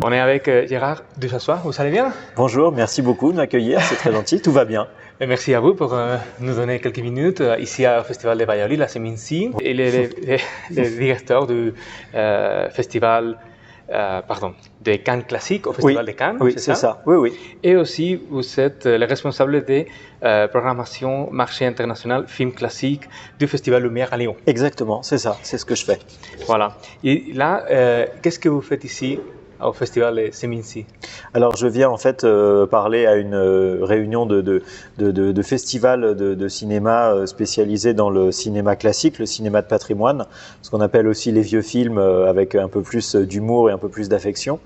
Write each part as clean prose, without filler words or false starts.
On est avec Gérard Dusassois, vous allez bien? Bonjour, merci beaucoup de m'accueillir, c'est très gentil, tout va bien. Et merci à vous pour nous donner quelques minutes ici au Festival de Valladolid, la Seminci. Il est le directeur du festival, de Cannes Classique au Festival de Cannes. Oui, c'est ça. Oui, oui. Et aussi, vous êtes le responsable des programmations marché international film classique du Festival Lumière à Lyon. Exactement, c'est ça, c'est ce que je fais. Voilà. Et là, qu'est-ce que vous faites ici au Festival de Seminci? Alors, je viens en fait parler à une réunion de festivals de cinéma spécialisés dans le cinéma classique, le cinéma de patrimoine, ce qu'on appelle aussi les vieux films avec un peu plus d'humour et un peu plus d'affection,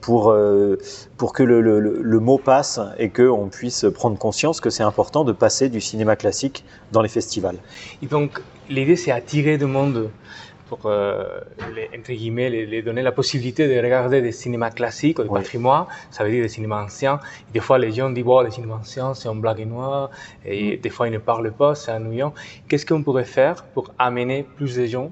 pour que le mot passe et qu'on puisse prendre conscience que c'est important de passer du cinéma classique dans les festivals. Et donc, l'idée, c'est attirer du monde pour, entre guillemets, les donner la possibilité de regarder des cinémas classiques ou des patrimoine, ça veut dire des cinémas anciens. Et des fois, les gens disent, bon, les cinémas anciens, c'est en black et noir, et des fois, ils ne parlent pas, c'est ennuyant. Qu'est-ce qu'on pourrait faire pour amener plus de gens,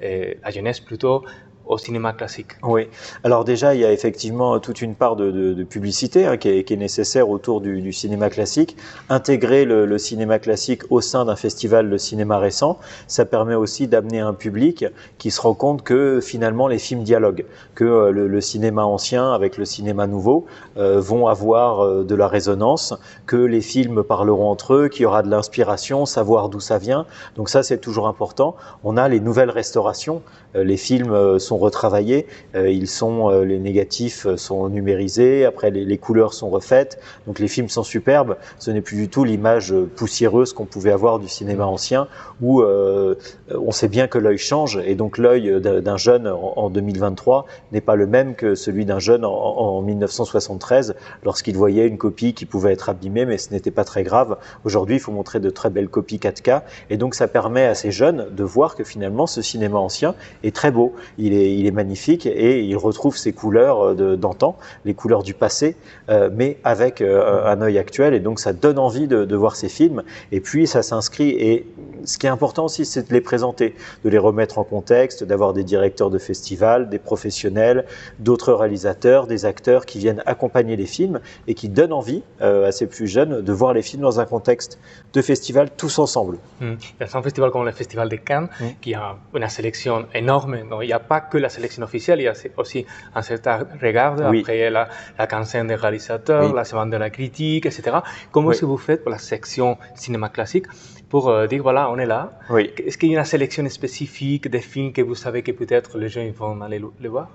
la jeunesse plutôt, au cinéma classique? Oui, alors déjà il y a effectivement toute une part de publicité qui est nécessaire autour du cinéma classique. Intégrer le cinéma classique au sein d'un festival de cinéma récent, ça permet aussi d'amener un public qui se rend compte que finalement les films dialoguent, que le cinéma ancien avec le cinéma nouveau vont avoir de la résonance, que les films parleront entre eux, qu'il y aura de l'inspiration, savoir d'où ça vient. Donc ça c'est toujours important. On a les nouvelles restaurations, les films sont retravaillés, les négatifs sont numérisés, après les couleurs sont refaites, donc les films sont superbes. Ce n'est plus du tout l'image poussiéreuse qu'on pouvait avoir du cinéma ancien, où on sait bien que l'œil change, et donc l'œil d'un jeune en 2023 n'est pas le même que celui d'un jeune en 1973, lorsqu'il voyait une copie qui pouvait être abîmée, mais ce n'était pas très grave. Aujourd'hui, il faut montrer de très belles copies 4K, et donc ça permet à ces jeunes de voir que finalement ce cinéma ancien est très beau, il est magnifique et il retrouve ses couleurs d'antan, les couleurs du passé, mais avec un œil actuel, et donc ça donne envie de voir ces films, et puis ça s'inscrit, et ce qui est important aussi c'est de les présenter, de les remettre en contexte, d'avoir des directeurs de festivals, des professionnels, d'autres réalisateurs, des acteurs qui viennent accompagner les films et qui donnent envie à ces plus jeunes de voir les films dans un contexte de festival tous ensemble. Dans un festival comme le Festival de Cannes, qui a une sélection énorme, donc il n'y a pas que la sélection officielle, il y a aussi un certain regard, après la quinzaine des réalisateurs, la semaine de la critique, etc. Comment est-ce que vous faites pour la section cinéma classique pour dire, voilà, on est là? Est-ce qu'il y a une sélection spécifique des films que vous savez que peut-être les gens vont aller le voir?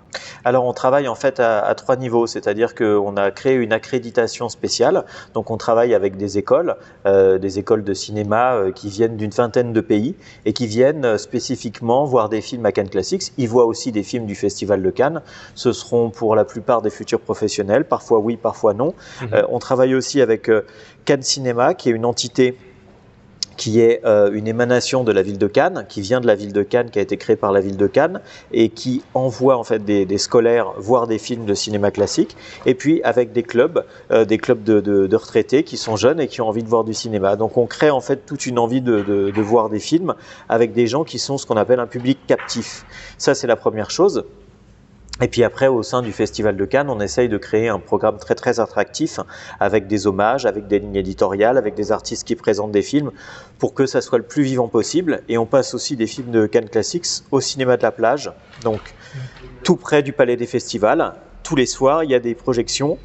Alors on travaille en fait à 3 niveaux, c'est-à-dire qu'on a créé une accréditation spéciale, donc on travaille avec des écoles de cinéma qui viennent d'une vingtaine de pays et qui viennent spécifiquement voir des films à Cannes Classics. Ils voient aussi des films du Festival de Cannes, ce seront pour la plupart des futurs professionnels, parfois oui, parfois non. On travaille aussi avec Cannes Cinéma, qui est une entité qui est une émanation de la ville de Cannes, qui vient de la ville de Cannes, qui a été créée par la ville de Cannes et qui envoie en fait des scolaires voir des films de cinéma classique, et puis avec des clubs de retraités qui sont jeunes et qui ont envie de voir du cinéma. Donc on crée en fait toute une envie de voir des films avec des gens qui sont ce qu'on appelle un public captif. Ça c'est la première chose. Et puis après, au sein du Festival de Cannes, on essaye de créer un programme très très attractif avec des hommages, avec des lignes éditoriales, avec des artistes qui présentent des films pour que ça soit le plus vivant possible. Et on passe aussi des films de Cannes Classics au cinéma de la plage, donc tout près du Palais des Festivals. Tous les soirs, il y a des projections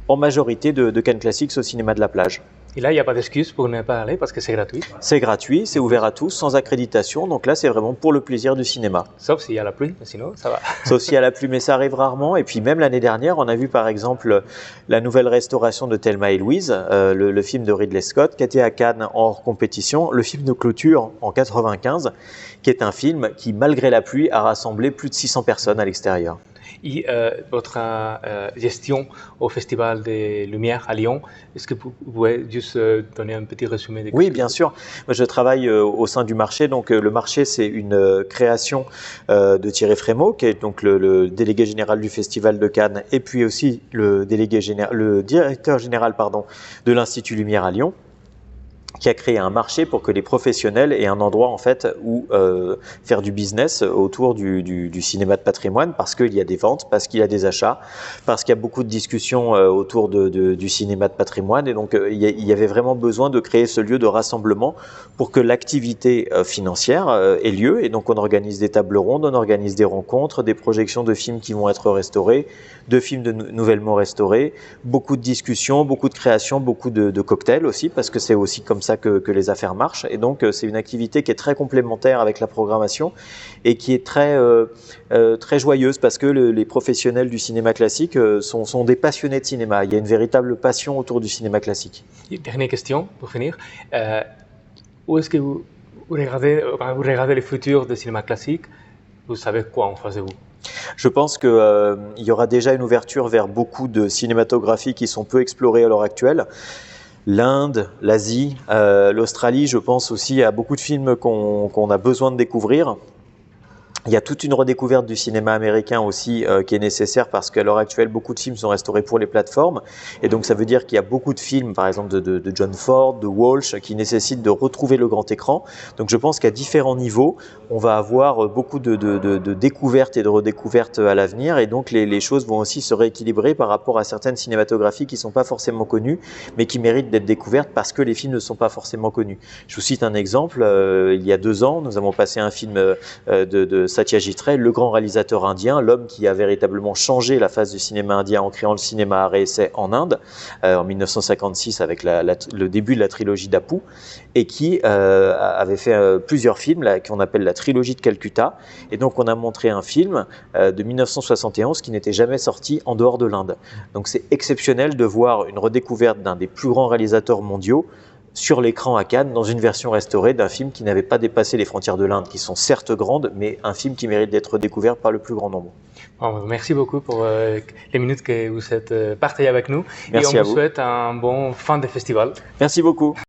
en majorité de Cannes Classics au cinéma de la plage. Et là, il n'y a pas d'excuse pour ne pas aller parce que c'est gratuit. C'est gratuit, c'est ouvert à tous, sans accréditation. Donc là, c'est vraiment pour le plaisir du cinéma. Sauf s'il y a la pluie, mais sinon, ça va. Sauf s'il y a la pluie, mais ça arrive rarement. Et puis même l'année dernière, on a vu par exemple la nouvelle restauration de Thelma et Louise, le film de Ridley Scott, qui était à Cannes hors compétition. Le film de clôture en 95, qui est un film qui, malgré la pluie, a rassemblé plus de 600 personnes à l'extérieur. Et votre gestion au Festival des Lumières à Lyon, est-ce que vous pouvez juste donner un petit résumé? Oui, bien sûr. Moi, je travaille au sein du marché. Donc, le marché, c'est une création de Thierry Frémaux, qui est donc le délégué général du Festival de Cannes, et puis aussi le directeur général de l'Institut Lumière à Lyon. qui a créé un marché pour que les professionnels aient un endroit en fait où faire du business autour du cinéma de patrimoine, parce qu'il y a des ventes, parce qu'il y a des achats, parce qu'il y a beaucoup de discussions autour du cinéma de patrimoine, et donc il y avait vraiment besoin de créer ce lieu de rassemblement pour que l'activité financière ait lieu. Et donc on organise des tables rondes, on organise des rencontres, des projections de films qui vont être restaurés, de films nouvellement restaurés, beaucoup de discussions, beaucoup de créations, beaucoup de cocktails aussi, parce que c'est aussi comme ça que les affaires marchent. Et donc c'est une activité qui est très complémentaire avec la programmation et qui est très joyeuse, parce que les professionnels du cinéma classique sont des passionnés de cinéma. Il y a une véritable passion autour du cinéma classique. Dernière question pour finir. Où est-ce que vous regardez le futur du cinéma classique? Vous savez quoi en face de vous? Je pense qu'il y aura déjà une ouverture vers beaucoup de cinématographies qui sont peu explorées à l'heure actuelle. L'Inde, l'Asie, l'Australie, je pense aussi à beaucoup de films qu'on a besoin de découvrir. Il y a toute une redécouverte du cinéma américain aussi qui est nécessaire, parce qu'à l'heure actuelle, beaucoup de films sont restaurés pour les plateformes. Et donc, ça veut dire qu'il y a beaucoup de films, par exemple de John Ford, de Walsh, qui nécessitent de retrouver le grand écran. Donc, je pense qu'à différents niveaux, on va avoir beaucoup de découvertes et de redécouvertes à l'avenir. Et donc, les choses vont aussi se rééquilibrer par rapport à certaines cinématographies qui ne sont pas forcément connues, mais qui méritent d'être découvertes parce que les films ne sont pas forcément connus. Je vous cite un exemple. Il y a 2 ans, nous avons passé un film de Satyajit Ray, le grand réalisateur indien, l'homme qui a véritablement changé la face du cinéma indien en créant le cinéma arrêt essai en Inde, en 1956 avec le début de la trilogie d'Apu, et qui avait fait plusieurs films qu'on appelle la trilogie de Calcutta. Et donc on a montré un film de 1971 qui n'était jamais sorti en dehors de l'Inde. Donc c'est exceptionnel de voir une redécouverte d'un des plus grands réalisateurs mondiaux sur l'écran à Cannes, dans une version restaurée d'un film qui n'avait pas dépassé les frontières de l'Inde, qui sont certes grandes, mais un film qui mérite d'être découvert par le plus grand nombre. Bon, merci beaucoup pour les minutes que vous êtes partagées avec nous. Merci et on à vous vous. souhaite un bon fin de festival. Merci beaucoup.